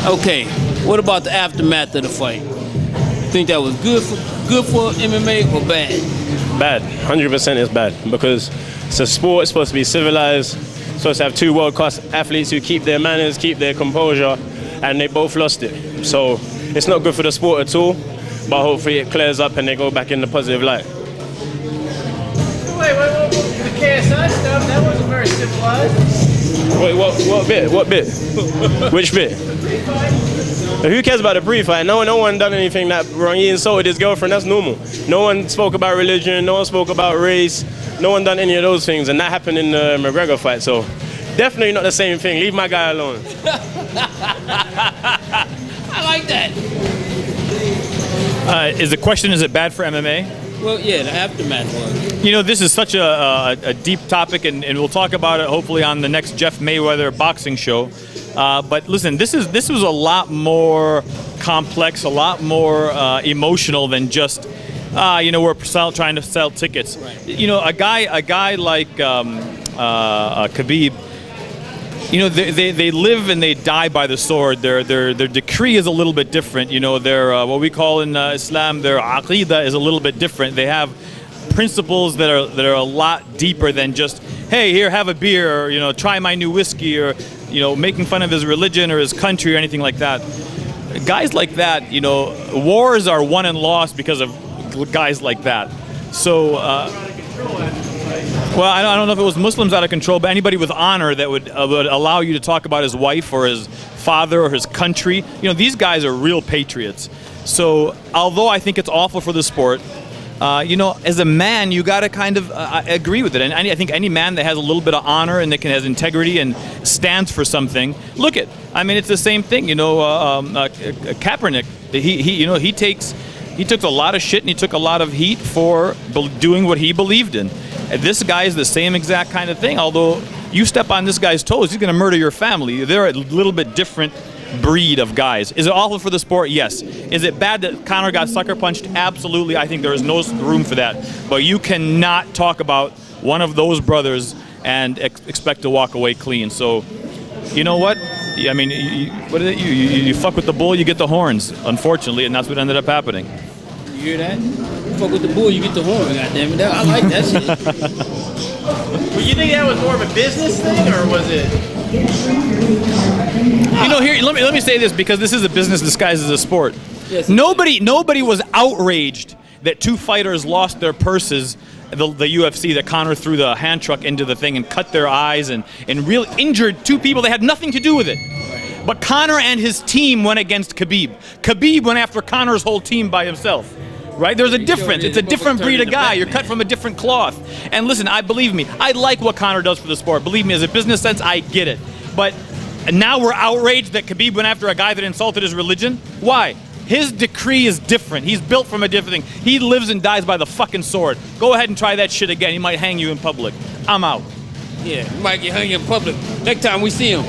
Okay, what about the aftermath of the fight? Think that was good for MMA or bad? Bad. 100% is bad because it's a sport. It's supposed to be civilized. It's supposed to have two world-class athletes who keep their manners, keep their composure, and they both lost it. So it's not good for the sport at all. But hopefully it clears up and they go back in the positive light. Wait, the KSI stuff, that wasn't very civilized. Wait, what bit? What bit? Which bit? Who cares about the pre-fight? No one done anything that wrong. He insulted his girlfriend, that's normal. No one spoke about religion, no one spoke about race, no one done any of those things, and that happened in the McGregor fight, so definitely not the same thing. Leave my guy alone. I like that. Is the question, is it bad for MMA? Well, yeah, the aftermath was. You know, this is such a deep topic, and we'll talk about it hopefully on the next Jeff Mayweather boxing show. But listen, this was a lot more complex, a lot more emotional than just, we're trying to sell tickets. Right. You know, a guy like Khabib, you know, they live and they die by the sword. Their decree is a little bit different. You know, their what we call in Islam, their aqidah is a little bit different. They have principles that are a lot deeper than just, hey, here, have a beer, or, you know, try my new whiskey, or, you know, making fun of his religion or his country or anything like that. Guys like that, you know, wars are won and lost because of guys like that. So, well, I don't know if it was Muslims out of control, but anybody with honor that would allow you to talk about his wife or his father or his country. You know, these guys are real patriots. So, although I think it's awful for the sport, you know, as a man, you got to kind of agree with it. And I think any man that has a little bit of honor and that has integrity and stands for something, look at. I mean, it's the same thing. You know, Kaepernick. He took a lot of shit and he took a lot of heat for doing what he believed in. And this guy is the same exact kind of thing. Although you step on this guy's toes, he's going to murder your family. They're a little bit different breed of guys. Is it awful for the sport? Yes. Is it bad that Conor got sucker punched? Absolutely. I think there is no room for that. But you cannot talk about one of those brothers and expect to walk away clean. So, you know what? I mean, what is it? You fuck with the bull, you get the horns, unfortunately, and that's what ended up happening. You hear that? Fuck with the bull, you get the horn. Goddammit, I like that shit. But you think that was more of a business thing, or was it? You know, here, let me say this, because this is a business disguised as a sport. Yes, Nobody was outraged that two fighters lost their purses. The UFC, that Conor threw the hand truck into the thing and cut their eyes and really injured two people that had nothing to do with it. Right. But Conor and his team went against Khabib. Khabib went after Conor's whole team by himself. Right? There's a difference. It's a different breed of guy. You're cut from a different cloth. And listen, believe me, I like what Conor does for the sport. Believe me, as a business sense, I get it. But now we're outraged that Khabib went after a guy that insulted his religion. Why? His decree is different. He's built from a different thing. He lives and dies by the fucking sword. Go ahead and try that shit again. He might hang you in public. I'm out. Yeah, he might get hung in public next time we see him.